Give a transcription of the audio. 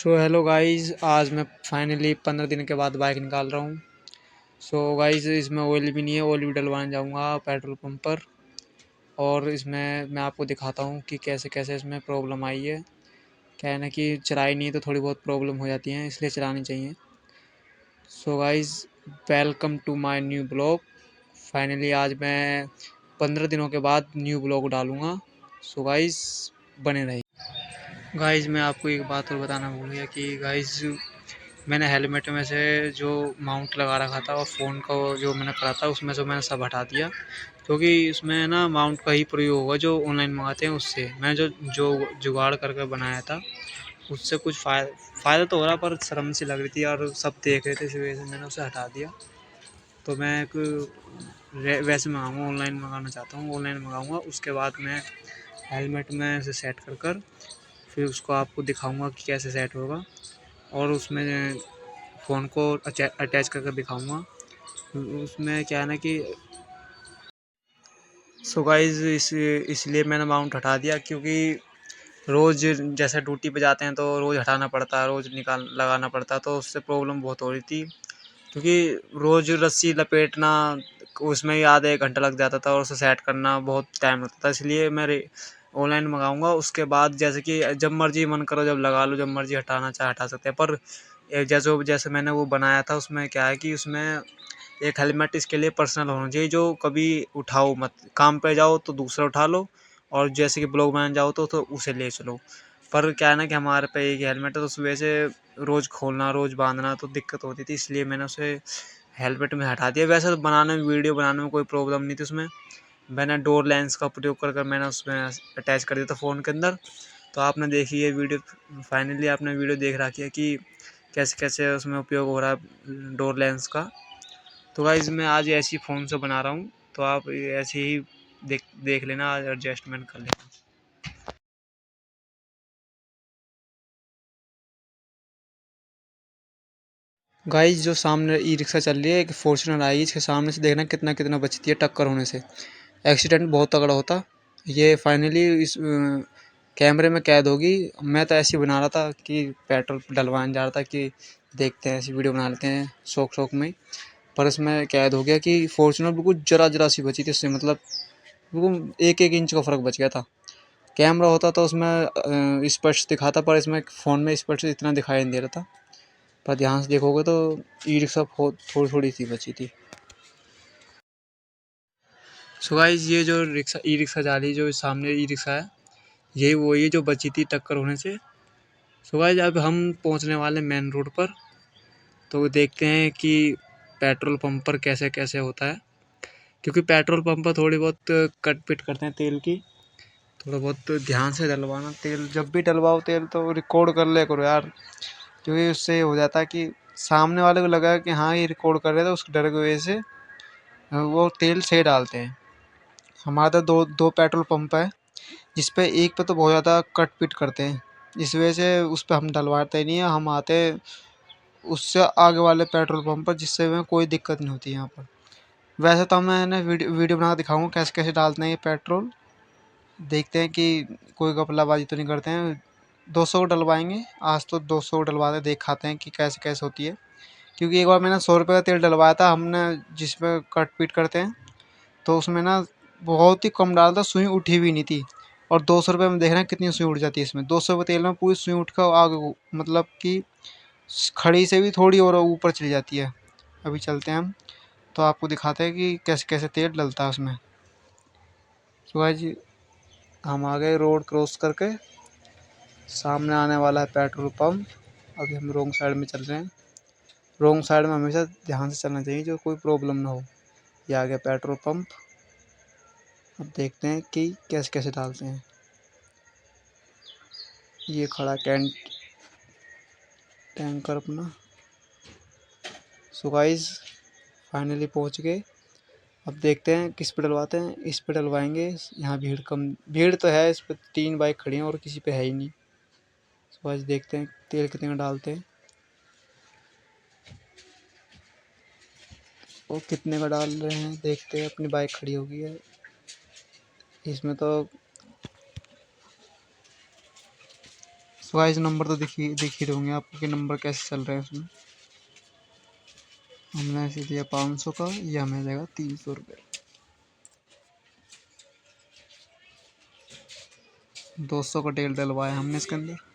Hello guys, आज मैं finally 15 दिन के बाद बाइक निकाल रहा हूँ। गाइस, इसमें ऑयल भी नहीं है, ऑयल भी डलवाने जाऊँगा पेट्रोल पंप पर। और इसमें मैं आपको दिखाता हूँ कि कैसे कैसे इसमें प्रॉब्लम आई है। क्या है ना कि चलाई नहीं है तो थोड़ी बहुत प्रॉब्लम हो जाती है, इसलिए चलानी चाहिए। Guys, welcome to my new blog. Finally आज मैं 15 दिनों के बाद न्यू ब्लॉग डालूँगा। गाइस, बने रहिए। गाइस, मैं आपको एक बात और बताना भूल गया कि गाइस, मैंने हेलमेट में से जो माउंट लगा रखा था और फ़ोन का जो मैंने करा था उसमें से मैंने सब हटा दिया, क्योंकि उसमें ना माउंट का ही प्रयोग होगा जो ऑनलाइन मंगाते हैं उससे। मैंने जो जो जुगाड़ करके बनाया था उससे कुछ फ़ायदा तो हो रहा, पर शर्म सी लग रही थी और सब देख रहे थे, इसी वजह से मैंने उसे हटा दिया। तो मैं एक वैसे मंगाऊँगा, ऑनलाइन मंगाना चाहता हूँ, ऑनलाइन मंगाऊँगा। उसके बाद मैं हेलमेट में इसे सेट कर कर फिर उसको आपको दिखाऊँगा कि कैसे सेट होगा, और उसमें फ़ोन को अटैच करके दिखाऊँगा। उसमें क्या है ना कि गाइस, इसलिए मैंने माउंट हटा दिया, क्योंकि रोज़ जैसे ड्यूटी पे जाते हैं तो रोज़ हटाना पड़ता है, रोज़ निकाल लगाना पड़ता है, तो उससे प्रॉब्लम बहुत हो रही थी। क्योंकि रोज़ रस्सी लपेटना, उसमें ही आधा 1 घंटा लग जाता था और उसे सेट करना बहुत टाइम लगता था। इसलिए मैं ऑनलाइन मंगाऊँगा। उसके बाद जैसे कि जब मर्ज़ी मन करो जब लगा लो, जब मर्ज़ी हटाना चाहे हटा सकते हैं। पर जैसे जैसे मैंने वो बनाया था उसमें क्या है कि उसमें एक हेलमेट इसके लिए पर्सनल होना चाहिए, जो कभी उठाओ मत, काम पे जाओ तो दूसरा उठा लो, और जैसे कि ब्लॉग बनाने जाओ तो उसे ले चलो। पर क्या है ना कि हमारे पे एक हेलमेट है, तो उस वजह से रोज़ खोलना, रोज़ बांधना तो दिक्कत होती थी, इसलिए मैंने उसे हेलमेट में हटा दिया। वैसे तो बनाने में, वीडियो बनाने में कोई प्रॉब्लम नहीं थी उसमें। मैंने डोर लेंस का प्रयोग कर कर मैंने उसमें अटैच कर दिया था फ़ोन के अंदर। तो आपने देखी है वीडियो, फाइनली आपने वीडियो देख रखी है कि कैसे कैसे उसमें उपयोग हो रहा है डोर लेंस का। तो गाइज़, मैं आज ऐसे ही फ़ोन से बना रहा हूँ, तो आप ऐसे ही देख देख लेना, आज एडजस्टमेंट कर लेना। गाइज़, जो सामने ई रिक्शा चल रही है, एक फॉर्च्यूनर आई, इसके सामने से देखना कितना कितना बचती है टक्कर होने से। एक्सीडेंट बहुत तगड़ा होता। ये फाइनली इस कैमरे में कैद होगी। मैं तो ऐसे ही बना रहा था कि पेट्रोल डलवाने जा रहा था कि देखते हैं, ऐसी वीडियो बना लेते हैं शौक शौक में। पर इसमें कैद हो गया कि फॉर्च्यूनर बिल्कुल जरा जरा सी बची थी उससे, मतलब बिल्कुल 1-1 इंच का फ़र्क बच गया था। कैमरा होता तो उसमें स्पष्ट दिखाता, पर इसमें फ़ोन में स्पष्ट इतना दिखाई नहीं दे रहा था। पर ध्यान से देखोगे तो ई रिक्शा थोड़ी थोड़ी सी बची थी। गाइस, ये जो रिक्शा ई रिक्शा जा रही है, जो सामने ई रिक्शा है, यही वही है जो बची थी टक्कर होने से। गाइस, अब हम पहुंचने वाले मेन रोड पर, तो देखते हैं कि पेट्रोल पंप पर कैसे कैसे होता है। क्योंकि पेट्रोल पंप पर थोड़ी बहुत कट पिट करते हैं तेल की, थोड़ा बहुत ध्यान से डलवाना तेल। जब भी डलवाओ तेल तो रिकॉर्ड कर ले करो यार, क्योंकि उससे हो जाता है कि सामने वाले को लगा कि हाँ ये रिकॉर्ड कर रहे थे, उस डर की वजह से वो तेल सही डालते हैं। हमारा तो दो दो पेट्रोल पंप है, जिस पे एक पे तो बहुत ज़्यादा कट पिट करते हैं, इस वजह से उस पर हम डलवाते ही नहीं है। हम आते उससे आगे वाले पेट्रोल पंप पर, जिससे हमें कोई दिक्कत नहीं होती यहाँ पर। वैसे तो मैंने वीडियो बना कर दिखाऊंगा कैसे कैसे डालते हैं ये पेट्रोल। देखते हैं कि कोई घपलाबाजी तो नहीं करते हैं। 200 को डलवाएंगे आज, तो 200 को डलवाते दिखाते हैं कि कैसे कैसे होती है। क्योंकि एक बार मैंने 100 रुपये का तेल डलवाया था हमने, जिसमें कट पीट करते हैं, तो उसमें ना बहुत ही कम डाला था, सुई उठी भी नहीं थी। और 200 रुपये में देख रहे हैं कितनी सुई उठ जाती है इसमें। 200 रुपये तेल में पूरी सुई उठ कर आगे, मतलब कि खड़ी से भी थोड़ी और ऊपर चली जाती है। अभी चलते हैं हम, तो आपको दिखाते हैं कि कैसे कैसे तेल डलता है उसमें। तो भाई जी, हम आ गए रोड क्रॉस करके, सामने आने वाला है पेट्रोल पंप। अभी हम रोंग साइड में चल रहे हैं। रोंग साइड में हमेशा ध्यान से चलना चाहिए, जो कोई प्रॉब्लम ना हो। ये आ गया पेट्रोल पंप। अब देखते हैं कि कैसे कैसे डालते हैं। ये खड़ा टैंकर अपना। सो गाइस, फाइनली पहुंच गए। अब देखते हैं किस पे डलवाते हैं। इस पे डलवाएंगे, यहाँ भीड़ कम, भीड़ तो है इस पे, 3 बाइक खड़ी हैं और किसी पे है ही नहीं। सो गाइस, देखते हैं तेल कितने का डालते हैं और कितने का डाल रहे हैं। देखते हैं, अपनी बाइक खड़ी हो गई है इसमें तो। सो गाइस नंबर तो दिख ही रहे होंगे आपको कि नंबर कैसे चल रहे हैं उसमें। हमने ऐसे दिया 500 का, ये हमें देगा 300 रुपये। 200 का तेल डलवाया हमने इसके अंदर।